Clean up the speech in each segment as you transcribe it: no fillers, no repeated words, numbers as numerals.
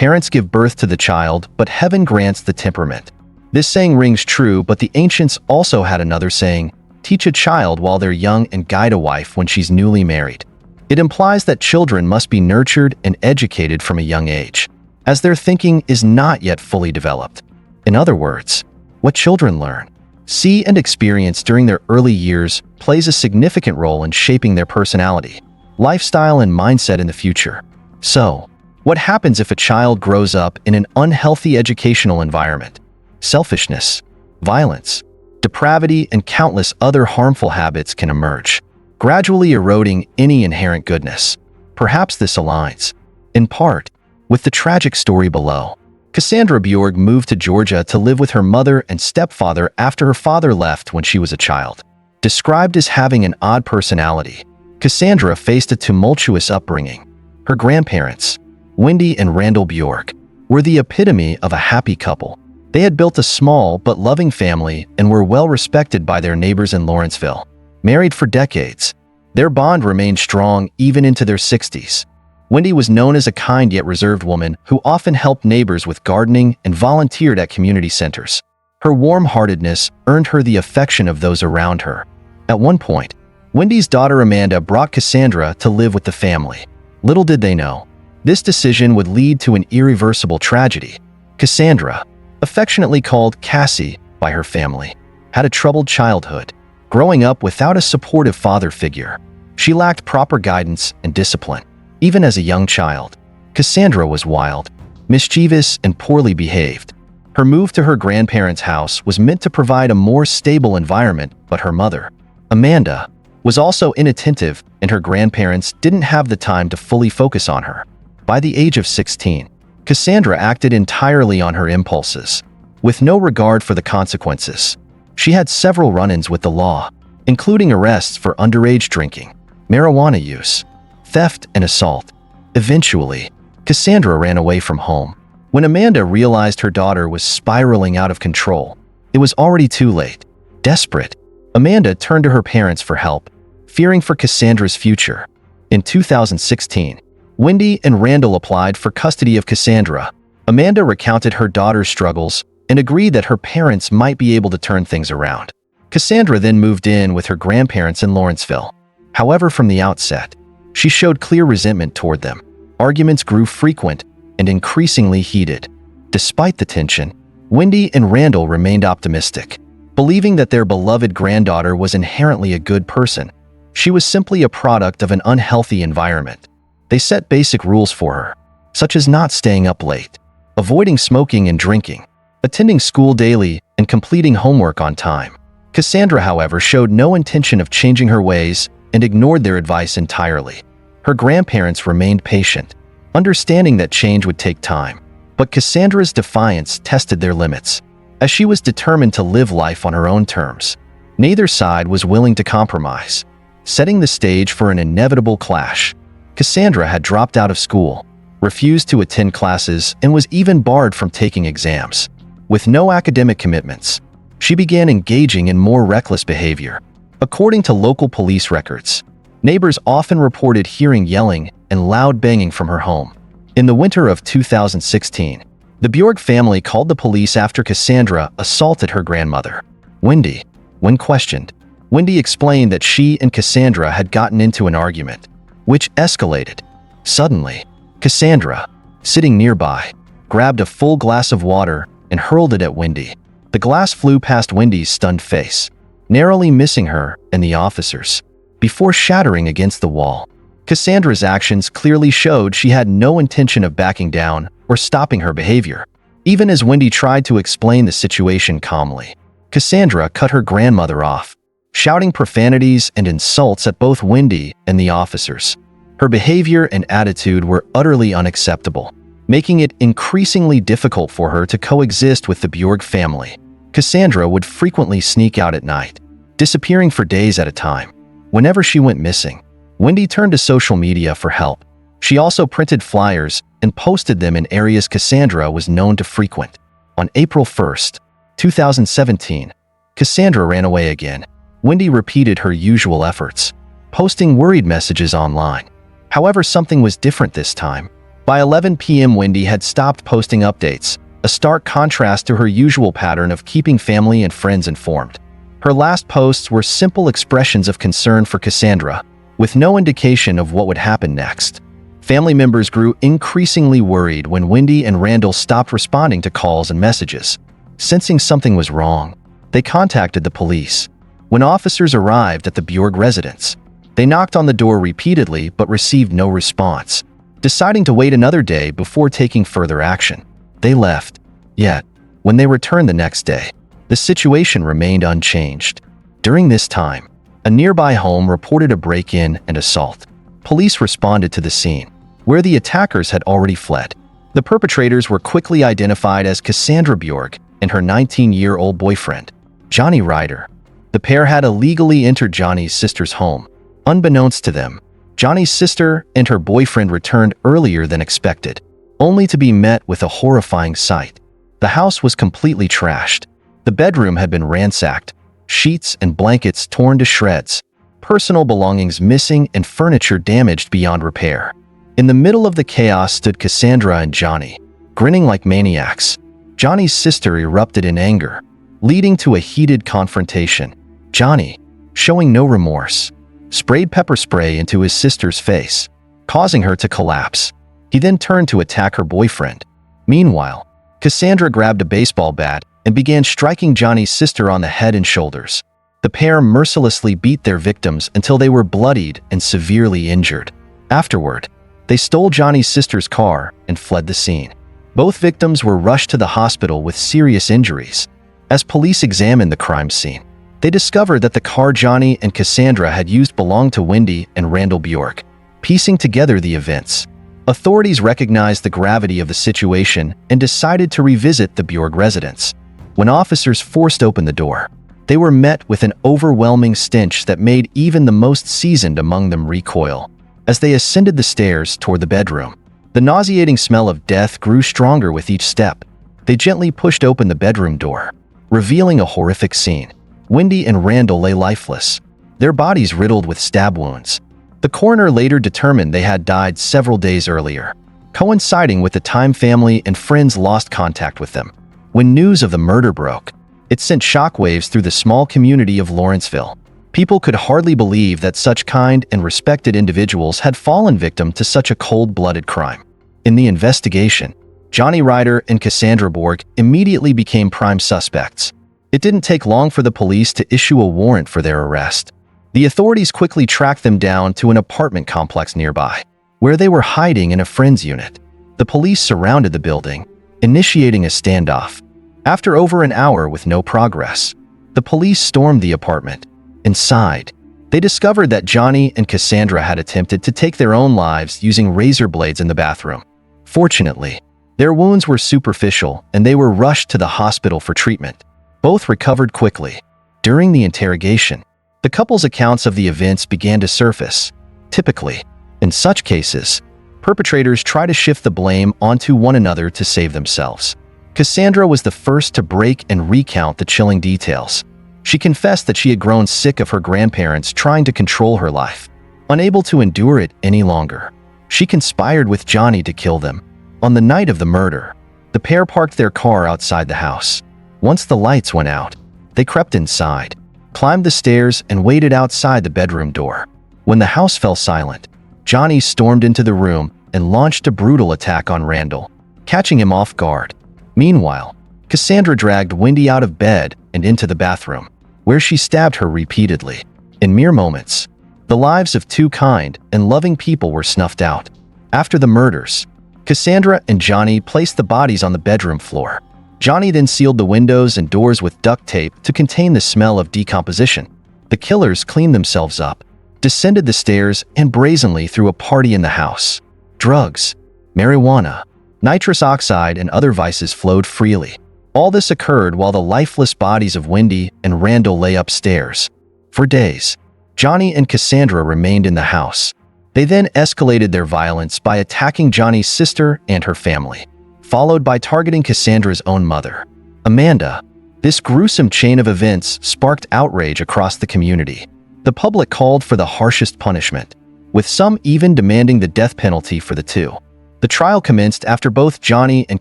Parents give birth to the child, but heaven grants the temperament. This saying rings true, but the ancients also had another saying, teach a child while they're young and guide a wife when she's newly married. It implies that children must be nurtured and educated from a young age, as their thinking is not yet fully developed. In other words, what children learn, see, and experience during their early years plays a significant role in shaping their personality, lifestyle, and mindset in the future. So, what happens if a child grows up in an unhealthy educational environment? Selfishness, violence, depravity, and countless other harmful habits can emerge, gradually eroding any inherent goodness. Perhaps this aligns, in part, with the tragic story below. Cassandra Borg moved to Georgia to live with her mother and stepfather after her father left when she was a child. Described as having an odd personality, Cassandra faced a tumultuous upbringing. Her grandparents, Wendy and Randall Borg, were the epitome of a happy couple. They had built a small but loving family and were well respected by their neighbors in Lawrenceville. Married for decades, their bond remained strong even into their 60s. Wendy was known as a kind yet reserved woman who often helped neighbors with gardening and volunteered at community centers. Her warm-heartedness earned her the affection of those around her. At one point, Wendy's daughter Amanda brought Cassandra to live with the family. Little did they know, this decision would lead to an irreversible tragedy. Cassandra, affectionately called Cassie by her family, had a troubled childhood, growing up without a supportive father figure. She lacked proper guidance and discipline. Even as a young child, Cassandra was wild, mischievous, and poorly behaved. Her move to her grandparents' house was meant to provide a more stable environment, but her mother, Amanda, was also inattentive, and her grandparents didn't have the time to fully focus on her. By the age of 16, Cassandra acted entirely on her impulses, with no regard for the consequences. She had several run-ins with the law, including arrests for underage drinking, marijuana use, theft, and assault. Eventually, Cassandra ran away from home. When Amanda realized her daughter was spiraling out of control, it was already too late. Desperate, Amanda turned to her parents for help, fearing for Cassandra's future. In 2016, Wendy and Randall applied for custody of Cassandra. Amanda recounted her daughter's struggles and agreed that her parents might be able to turn things around. Cassandra then moved in with her grandparents in Lawrenceville. However, from the outset, she showed clear resentment toward them. Arguments grew frequent and increasingly heated. Despite the tension, Wendy and Randall remained optimistic, believing that their beloved granddaughter was inherently a good person. She was simply a product of an unhealthy environment. They set basic rules for her, such as not staying up late, avoiding smoking and drinking, attending school daily, and completing homework on time. Cassandra, however, showed no intention of changing her ways and ignored their advice entirely. Her grandparents remained patient, understanding that change would take time. But Cassandra's defiance tested their limits, as she was determined to live life on her own terms. Neither side was willing to compromise, setting the stage for an inevitable clash. Cassandra had dropped out of school, refused to attend classes, and was even barred from taking exams. With no academic commitments, she began engaging in more reckless behavior. According to local police records, neighbors often reported hearing yelling and loud banging from her home. In the winter of 2016, the Borg family called the police after Cassandra assaulted her grandmother, Wendy. When questioned, Wendy explained that she and Cassandra had gotten into an argument, which escalated. Suddenly, Cassandra, sitting nearby, grabbed a full glass of water and hurled it at Wendy. The glass flew past Wendy's stunned face, narrowly missing her and the officers, before shattering against the wall. Cassandra's actions clearly showed she had no intention of backing down or stopping her behavior. Even as Wendy tried to explain the situation calmly, Cassandra cut her grandmother off, shouting profanities and insults at both Wendy and the officers. Her behavior and attitude were utterly unacceptable, making it increasingly difficult for her to coexist with the Borg family. Cassandra would frequently sneak out at night, disappearing for days at a time. Whenever she went missing, Wendy turned to social media for help. She also printed flyers and posted them in areas Cassandra was known to frequent. On April 1st, 2017, Cassandra ran away again. Wendy repeated her usual efforts, posting worried messages online. However, something was different this time. By 11 p.m. Wendy had stopped posting updates, a stark contrast to her usual pattern of keeping family and friends informed. Her last posts were simple expressions of concern for Cassandra, with no indication of what would happen next. Family members grew increasingly worried when Wendy and Randall stopped responding to calls and messages. Sensing something was wrong, they contacted the police. When officers arrived at the Borg residence, they knocked on the door repeatedly but received no response. Deciding to wait another day before taking further action, they left. Yet, when they returned the next day, the situation remained unchanged. During this time, a nearby home reported a break-in and assault. Police responded to the scene, where the attackers had already fled. The perpetrators were quickly identified as Cassandra Borg and her 19-year-old boyfriend, Johnny Ryder. The pair had illegally entered Johnny's sister's home. Unbeknownst to them, Johnny's sister and her boyfriend returned earlier than expected, only to be met with a horrifying sight. The house was completely trashed. The bedroom had been ransacked, sheets and blankets torn to shreds, personal belongings missing and furniture damaged beyond repair. In the middle of the chaos stood Cassandra and Johnny, grinning like maniacs. Johnny's sister erupted in anger, leading to a heated confrontation. Johnny, showing no remorse, sprayed pepper spray into his sister's face, causing her to collapse. He then turned to attack her boyfriend. Meanwhile, Cassandra grabbed a baseball bat and began striking Johnny's sister on the head and shoulders. The pair mercilessly beat their victims until they were bloodied and severely injured. Afterward, they stole Johnny's sister's car and fled the scene. Both victims were rushed to the hospital with serious injuries. As police examined the crime scene, they discovered that the car Johnny and Cassandra had used belonged to Wendy and Randall Borg. Piecing together the events, authorities recognized the gravity of the situation and decided to revisit the Borg residence. When officers forced open the door, they were met with an overwhelming stench that made even the most seasoned among them recoil. As they ascended the stairs toward the bedroom, the nauseating smell of death grew stronger with each step. They gently pushed open the bedroom door, revealing a horrific scene. Wendy and Randall lay lifeless, their bodies riddled with stab wounds. The coroner later determined they had died several days earlier, coinciding with the time family and friends lost contact with them. When news of the murder broke, it sent shockwaves through the small community of Lawrenceville. People could hardly believe that such kind and respected individuals had fallen victim to such a cold-blooded crime. In the investigation, Johnny Ryder and Cassandra Borg immediately became prime suspects. It didn't take long for the police to issue a warrant for their arrest. The authorities quickly tracked them down to an apartment complex nearby, where they were hiding in a friend's unit. The police surrounded the building, initiating a standoff. After over an hour with no progress, the police stormed the apartment. Inside, they discovered that Johnny and Cassandra had attempted to take their own lives using razor blades in the bathroom. Fortunately, their wounds were superficial and they were rushed to the hospital for treatment. Both recovered quickly. During the interrogation, the couple's accounts of the events began to surface. Typically, in such cases, perpetrators try to shift the blame onto one another to save themselves. Cassandra was the first to break and recount the chilling details. She confessed that she had grown sick of her grandparents trying to control her life. Unable to endure it any longer, she conspired with Johnny to kill them. On the night of the murder, the pair parked their car outside the house. Once the lights went out, they crept inside, climbed the stairs, and waited outside the bedroom door. When the house fell silent, Johnny stormed into the room and launched a brutal attack on Randall, catching him off guard. Meanwhile, Cassandra dragged Wendy out of bed and into the bathroom, where she stabbed her repeatedly. In mere moments, the lives of two kind and loving people were snuffed out. After the murders, Cassandra and Johnny placed the bodies on the bedroom floor. Johnny then sealed the windows and doors with duct tape to contain the smell of decomposition. The killers cleaned themselves up, descended the stairs, and brazenly threw a party in the house. Drugs, marijuana, nitrous oxide, and other vices flowed freely. All this occurred while the lifeless bodies of Wendy and Randall lay upstairs. For days, Johnny and Cassandra remained in the house. They then escalated their violence by attacking Johnny's sister and her family, followed by targeting Cassandra's own mother, Amanda. This gruesome chain of events sparked outrage across the community. The public called for the harshest punishment, with some even demanding the death penalty for the two. The trial commenced after both Johnny and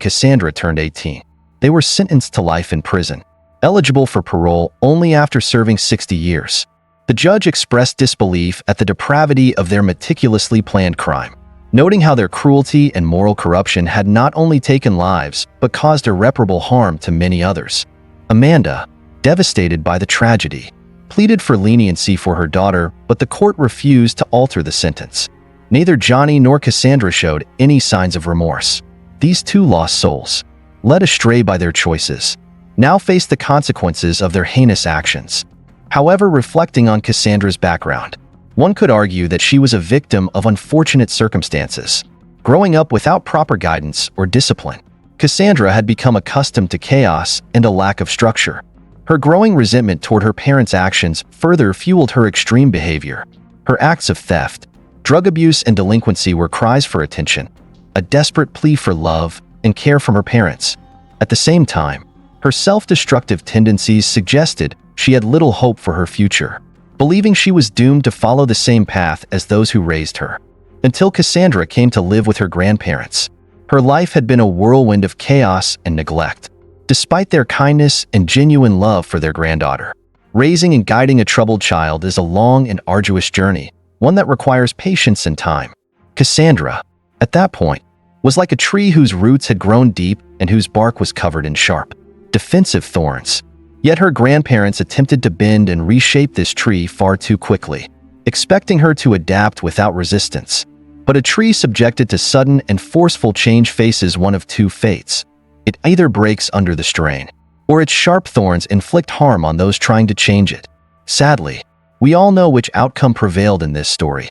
Cassandra turned 18. They were sentenced to life in prison, eligible for parole only after serving 60 years. The judge expressed disbelief at the depravity of their meticulously planned crime, noting how their cruelty and moral corruption had not only taken lives but caused irreparable harm to many others. Amanda, devastated by the tragedy, pleaded for leniency for her daughter, but the court refused to alter the sentence. Neither Johnny nor Cassandra showed any signs of remorse. These two lost souls, led astray by their choices, now face the consequences of their heinous actions. However, reflecting on Cassandra's background, one could argue that she was a victim of unfortunate circumstances. Growing up without proper guidance or discipline, Cassandra had become accustomed to chaos and a lack of structure. Her growing resentment toward her parents' actions further fueled her extreme behavior. Her acts of theft, drug abuse, and delinquency were cries for attention, a desperate plea for love and care from her parents. At the same time, her self-destructive tendencies suggested she had little hope for her future, believing she was doomed to follow the same path as those who raised her. Until Cassandra came to live with her grandparents, her life had been a whirlwind of chaos and neglect. Despite their kindness and genuine love for their granddaughter, raising and guiding a troubled child is a long and arduous journey, one that requires patience and time. Cassandra, at that point, was like a tree whose roots had grown deep and whose bark was covered in sharp, defensive thorns. Yet her grandparents attempted to bend and reshape this tree far too quickly, expecting her to adapt without resistance. But a tree subjected to sudden and forceful change faces one of two fates. It either breaks under the strain, or its sharp thorns inflict harm on those trying to change it. Sadly, we all know which outcome prevailed in this story.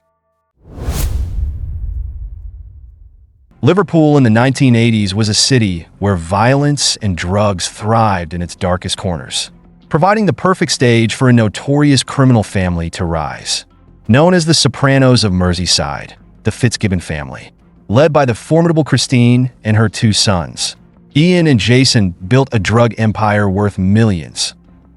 Liverpool in the 1980s was a city where violence and drugs thrived in its darkest corners, providing the perfect stage for a notorious criminal family to rise. Known as the Sopranos of Merseyside, the Fitz Gibbon family, led by the formidable Christine and her two sons, Ian and Jason, built a drug empire worth millions,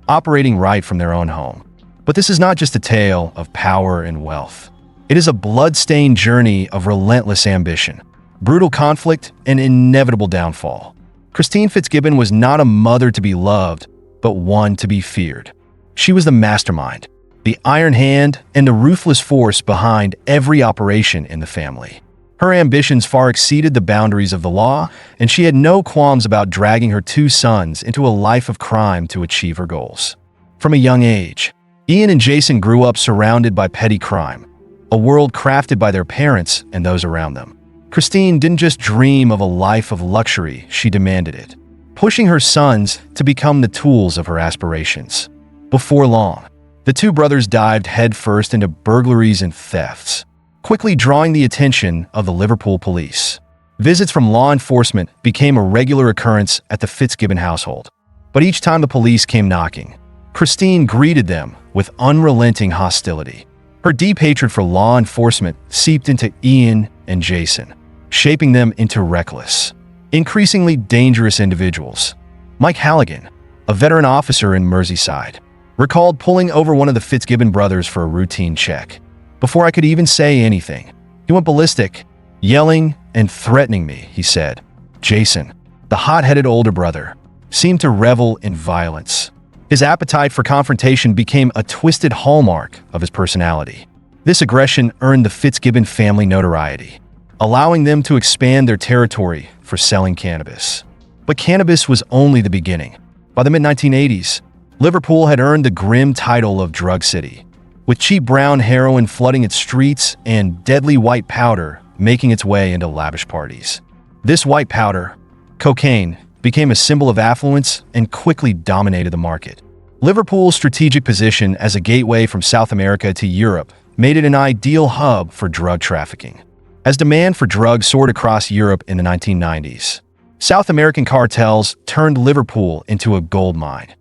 operating right from their own home. But this is not just a tale of power and wealth. It is a blood-stained journey of relentless ambition, brutal conflict, and inevitable downfall. Christine Fitzgibbon was not a mother to be loved, but one to be feared. She was the mastermind, the iron hand, and the ruthless force behind every operation in the family. Her ambitions far exceeded the boundaries of the law, and she had no qualms about dragging her two sons into a life of crime to achieve her goals. From a young age, Ian and Jason grew up surrounded by petty crime, a world crafted by their parents and those around them. Christine didn't just dream of a life of luxury, she demanded it, pushing her sons to become the tools of her aspirations. Before long, the two brothers dived headfirst into burglaries and thefts, quickly drawing the attention of the Liverpool police. Visits from law enforcement became a regular occurrence at the Fitzgibbon household. But each time the police came knocking, Christine greeted them with unrelenting hostility. Her deep hatred for law enforcement seeped into Ian and Jason, shaping them into reckless, increasingly dangerous individuals. Mike Halligan, a veteran officer in Merseyside, recalled pulling over one of the Fitzgibbon brothers for a routine check. Before I could even say anything, he went ballistic, yelling and threatening me, he said. Jason, the hot-headed older brother, seemed to revel in violence. His appetite for confrontation became a twisted hallmark of his personality. This aggression earned the Fitzgibbon family notoriety, allowing them to expand their territory for selling cannabis. But cannabis was only the beginning. By the mid-1980s, Liverpool had earned the grim title of Drug City, with cheap brown heroin flooding its streets and deadly white powder making its way into lavish parties. This white powder, cocaine, became a symbol of affluence and quickly dominated the market. Liverpool's strategic position as a gateway from South America to Europe made it an ideal hub for drug trafficking. As demand for drugs soared across Europe in the 1990s, South American cartels turned Liverpool into a gold mine,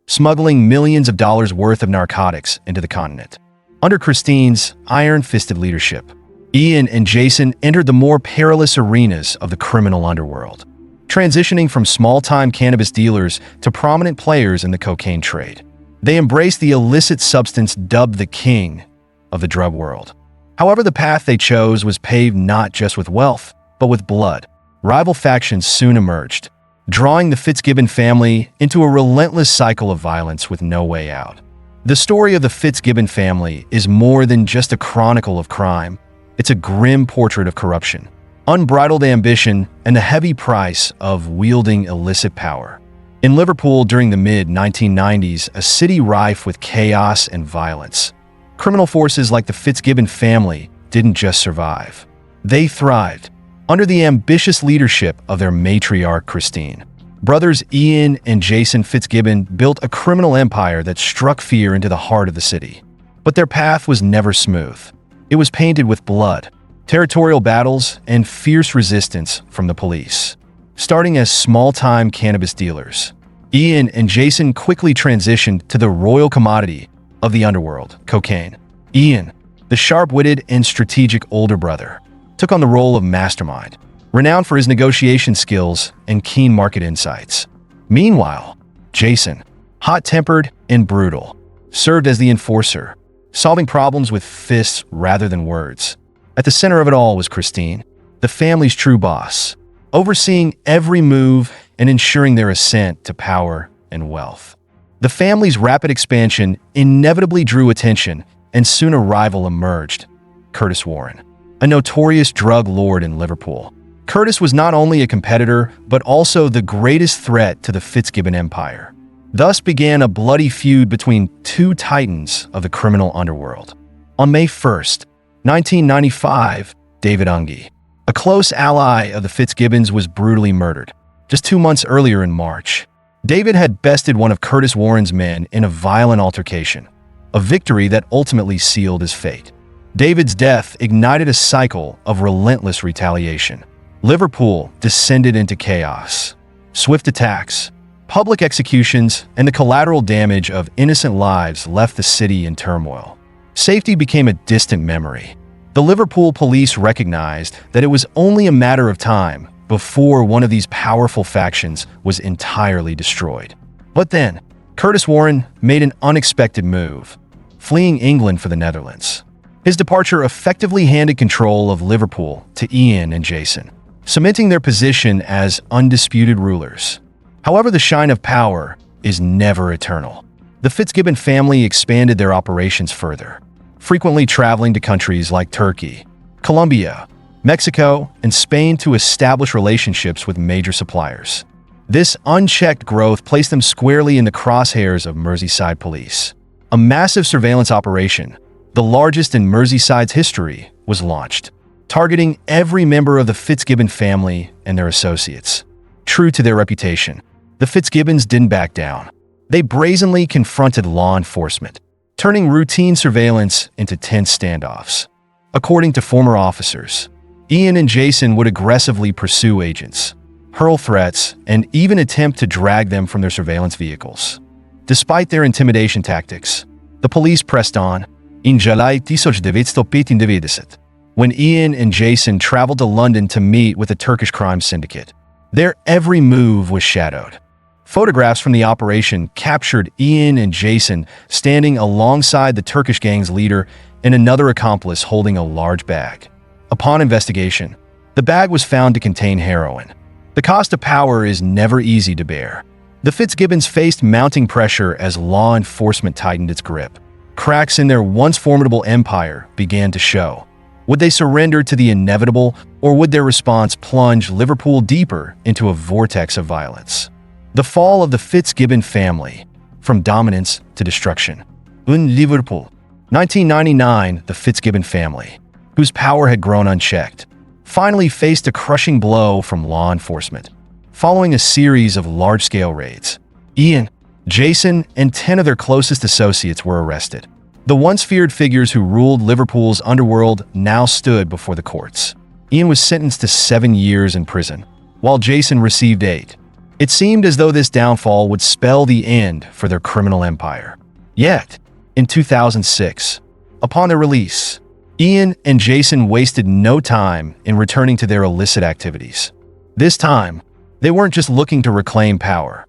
smuggling millions of dollars worth of narcotics into the continent. Under Christine's iron-fisted leadership, Ian and Jason entered the more perilous arenas of the criminal underworld, transitioning from small-time cannabis dealers to prominent players in the cocaine trade. They embraced the illicit substance dubbed the king of the drug world. However, the path they chose was paved not just with wealth, but with blood. Rival factions soon emerged, drawing the Fitz Gibbon family into a relentless cycle of violence with no way out. The story of the Fitz Gibbon family is more than just a chronicle of crime. It's a grim portrait of corruption, unbridled ambition, and the heavy price of wielding illicit power. In Liverpool during the mid-1990s, a city rife with chaos and violence, criminal forces like the Fitz Gibbon family didn't just survive. They thrived under the ambitious leadership of their matriarch Christine. Brothers Ian and Jason Fitz Gibbon built a criminal empire that struck fear into the heart of the city. But their path was never smooth. It was painted with blood, territorial battles, and fierce resistance from the police. Starting as small-time cannabis dealers, Ian and Jason quickly transitioned to the royal commodity of the underworld, cocaine. Ian, the sharp-witted and strategic older brother, took on the role of mastermind, renowned for his negotiation skills and keen market insights. Meanwhile, Jason, hot-tempered and brutal, served as the enforcer, solving problems with fists rather than words. At the center of it all was Christine, the family's true boss, overseeing every move and ensuring their ascent to power and wealth. The family's rapid expansion inevitably drew attention, and soon a rival emerged, Curtis Warren, a notorious drug lord in Liverpool. Curtis was not only a competitor, but also the greatest threat to the Fitz Gibbon empire. Thus began a bloody feud between two titans of the criminal underworld. On May 1st, 1995, David Unge, a close ally of the Fitz Gibbons, was brutally murdered. Just 2 months earlier in March, David had bested one of Curtis Warren's men in a violent altercation, a victory that ultimately sealed his fate. David's death ignited a cycle of relentless retaliation. Liverpool descended into chaos. Swift attacks, public executions, and the collateral damage of innocent lives left the city in turmoil. Safety became a distant memory. The Liverpool police recognized that it was only a matter of time before one of these powerful factions was entirely destroyed. But then, Curtis Warren made an unexpected move, fleeing England for the Netherlands. His departure effectively handed control of Liverpool to Ian and Jason, cementing their position as undisputed rulers. However, the shine of power is never eternal. The Fitz Gibbon family expanded their operations further, frequently traveling to countries like Turkey, Colombia, Mexico, and Spain to establish relationships with major suppliers. This unchecked growth placed them squarely in the crosshairs of Merseyside police. A massive surveillance operation, the largest in Merseyside's history, was launched, targeting every member of the Fitz Gibbon family and their associates. True to their reputation, the Fitz Gibbons didn't back down. They brazenly confronted law enforcement, turning routine surveillance into tense standoffs. According to former officers, Ian and Jason would aggressively pursue agents, hurl threats, and even attempt to drag them from their surveillance vehicles. Despite their intimidation tactics, the police pressed on. In July 1999, when Ian and Jason traveled to London to meet with a Turkish crime syndicate, their every move was shadowed. Photographs from the operation captured Ian and Jason standing alongside the Turkish gang's leader and another accomplice holding a large bag. Upon investigation, the bag was found to contain heroin. The cost of power is never easy to bear. The Fitz Gibbons faced mounting pressure as law enforcement tightened its grip. Cracks in their once formidable empire began to show. Would they surrender to the inevitable, or would their response plunge Liverpool deeper into a vortex of violence? The fall of the Fitz Gibbon family, from dominance to destruction. In Liverpool, 1999, the Fitz Gibbon family, whose power had grown unchecked, finally faced a crushing blow from law enforcement. Following a series of large-scale raids, Ian, Jason, and 10 of their closest associates were arrested. The once feared figures who ruled Liverpool's underworld now stood before the courts. Ian was sentenced to 7 years in prison, while Jason received 8. It seemed as though this downfall would spell the end for their criminal empire. Yet, in 2006, upon their release, Ian and Jason wasted no time in returning to their illicit activities. This time, they weren't just looking to reclaim power.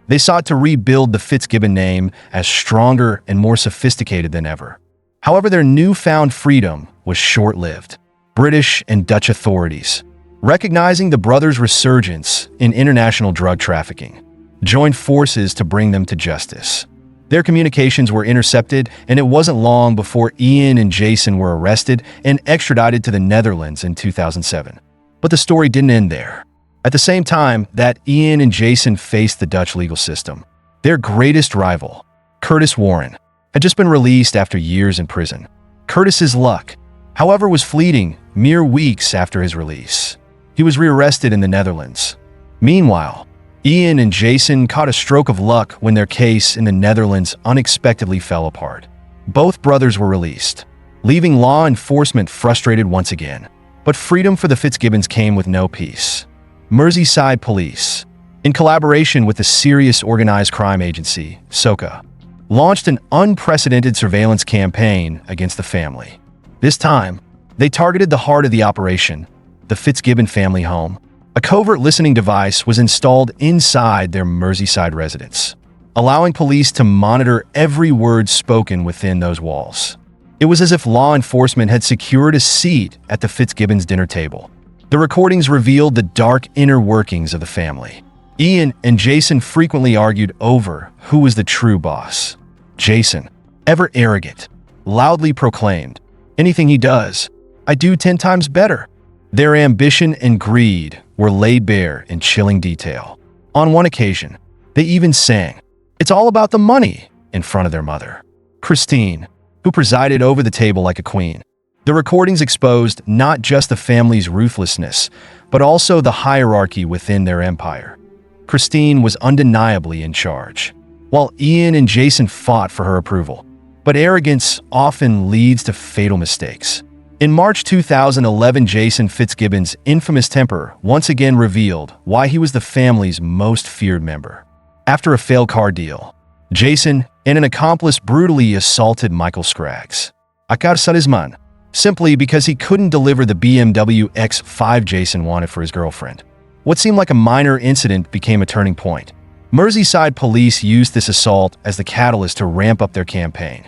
They sought to rebuild the Fitz Gibbon name as stronger and more sophisticated than ever. However, their newfound freedom was short-lived. British and Dutch authorities, recognizing the brothers' resurgence in international drug trafficking, joined forces to bring them to justice. Their communications were intercepted, and it wasn't long before Ian and Jason were arrested and extradited to the Netherlands in 2007. But the story didn't end there. At the same time that Ian and Jason faced the Dutch legal system, their greatest rival, Curtis Warren, had just been released after years in prison. Curtis's luck, however, was fleeting mere weeks after his release. He was rearrested in the Netherlands. Meanwhile, Ian and Jason caught a stroke of luck when their case in the Netherlands unexpectedly fell apart. Both brothers were released, leaving law enforcement frustrated once again. But freedom for the Fitzgibbons came with no peace. Merseyside Police, in collaboration with the Serious Organized Crime Agency, SOCA, launched an unprecedented surveillance campaign against the family. This time, they targeted the heart of the operation, the Fitzgibbon family home. A covert listening device was installed inside their Merseyside residence, allowing police to monitor every word spoken within those walls. It was as if law enforcement had secured a seat at the Fitzgibbons' dinner table. The recordings revealed the dark inner workings of the family. Ian and Jason frequently argued over who was the true boss. Jason, ever arrogant, loudly proclaimed, "Anything he does, I do 10 times better." Their ambition and greed were laid bare in chilling detail. On one occasion, they even sang, "It's all about the money," in front of their mother, Christine, who presided over the table like a queen. The recordings exposed not just the family's ruthlessness, but also the hierarchy within their empire. Christine was undeniably in charge, while Ian and Jason fought for her approval. But arrogance often leads to fatal mistakes. In March 2011, Jason Fitzgibbon's infamous temper once again revealed why he was the family's most feared member. After a failed car deal, Jason and an accomplice brutally assaulted Michael Scraggs, Akarsalisman, simply because he couldn't deliver the BMW X5 Jason wanted for his girlfriend. What seemed like a minor incident became a turning point. Merseyside police used this assault as the catalyst to ramp up their campaign.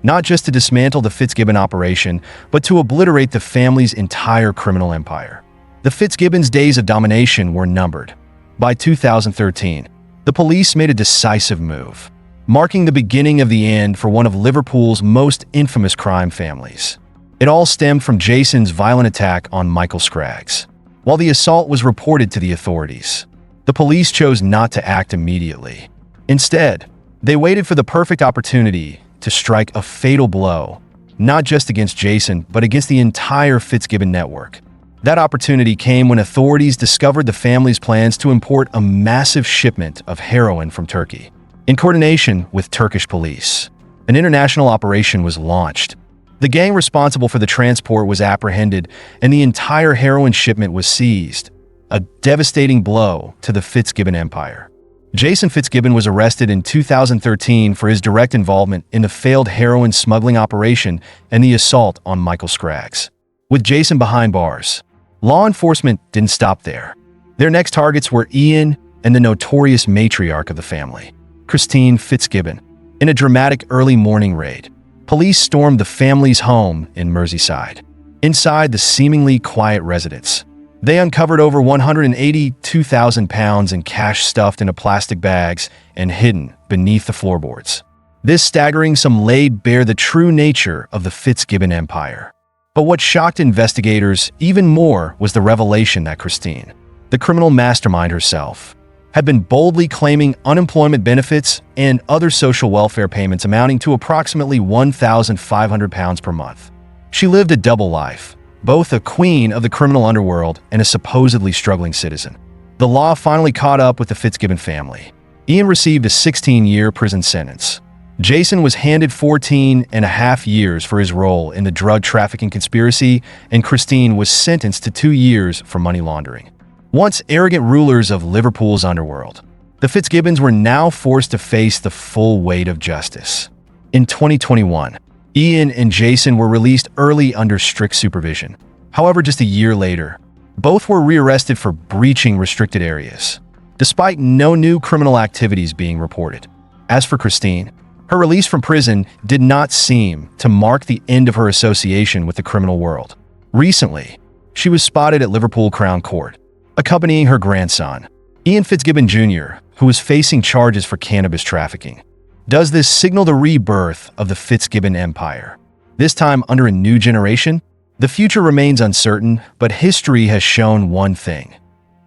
Not just to dismantle the Fitzgibbon operation, but to obliterate the family's entire criminal empire. The Fitzgibbons' days of domination were numbered. By 2013, the police made a decisive move, marking the beginning of the end for one of Liverpool's most infamous crime families. It all stemmed from Jason's violent attack on Michael Scraggs. While the assault was reported to the authorities, the police chose not to act immediately. Instead, they waited for the perfect opportunity to strike a fatal blow, not just against Jason, but against the entire Fitzgibbon network. That opportunity came when authorities discovered the family's plans to import a massive shipment of heroin from Turkey. In coordination with Turkish police, an international operation was launched. The gang responsible for the transport was apprehended, and the entire heroin shipment was seized, a devastating blow to the Fitzgibbon empire. Jason Fitzgibbon was arrested in 2013 for his direct involvement in the failed heroin smuggling operation and the assault on Michael Scraggs. With Jason behind bars, law enforcement didn't stop there. Their next targets were Ian and the notorious matriarch of the family, Christine Fitzgibbon. In a dramatic early morning raid, police stormed the family's home in Merseyside. Inside the seemingly quiet residence, they uncovered over £182,000 in cash stuffed into plastic bags and hidden beneath the floorboards. This staggering sum laid bare the true nature of the Fitzgibbon empire. But what shocked investigators even more was the revelation that Christine, the criminal mastermind herself, had been boldly claiming unemployment benefits and other social welfare payments amounting to approximately £1,500 per month. She lived a double life, both a queen of the criminal underworld and a supposedly struggling citizen. The law finally caught up with the Fitzgibbon family. Ian received a 16-year prison sentence. Jason was handed 14.5 years for his role in the drug trafficking conspiracy, and Christine was sentenced to 2 years for money laundering. Once arrogant rulers of Liverpool's underworld, the Fitzgibbons were now forced to face the full weight of justice. In 2021, Ian and Jason were released early under strict supervision. However, just a year later, both were rearrested for breaching restricted areas, despite no new criminal activities being reported. As for Christine, her release from prison did not seem to mark the end of her association with the criminal world. Recently, she was spotted at Liverpool Crown Court, accompanying her grandson, Ian Fitz Gibbon Jr., who was facing charges for cannabis trafficking. Does this signal the rebirth of the Fitz Gibbon empire? This time under a new generation? The future remains uncertain, but history has shown one thing.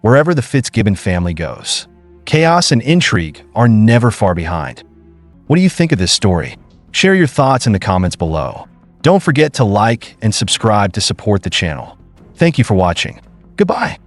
Wherever the Fitz Gibbon family goes, chaos and intrigue are never far behind. What do you think of this story? Share your thoughts in the comments below. Don't forget to like and subscribe to support the channel. Thank you for watching. Goodbye.